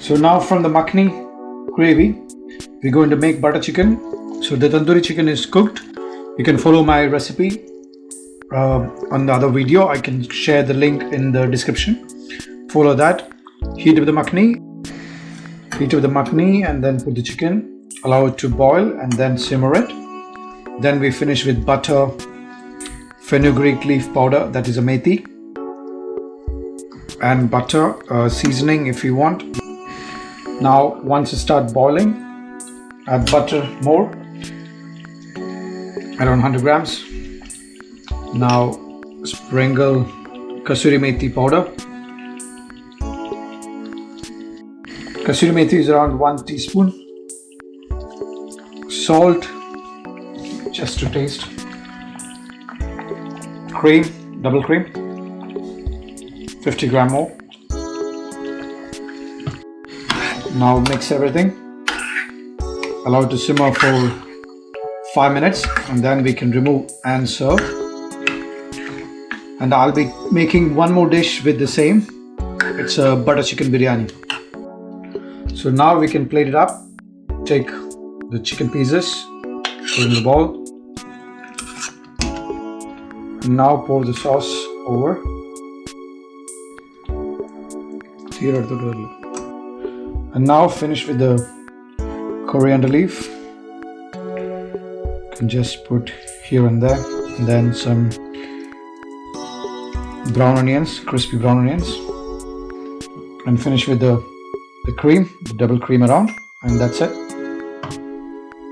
So now from the Makhani gravy, we're going to make butter chicken. So the tandoori chicken is cooked. You can follow my recipe on the other video. I can share the link in the description. Follow that. Heat up the Makhani. And then put the chicken. Allow it to boil and then simmer it. Then we finish with butter, fenugreek leaf powder, that is a methi, and butter, seasoning if you want. Now once it starts boiling, add butter more, around 100 grams. Now sprinkle Kasoori methi powder. Kasoori methi is around 1 teaspoon. Salt just to taste. Cream, double cream, 50 gram more. Now mix everything. Allow it to simmer for 5 minutes and then we can remove and serve. And I'll be making one more dish with the same. It's a butter chicken biryani. So now we can plate it up. Take the chicken pieces, put in the bowl. Now pour the sauce over. And now finish with the coriander leaf. You can just put here and there. And then some brown onions, crispy brown onions. And finish with the cream, the double cream around. And that's it.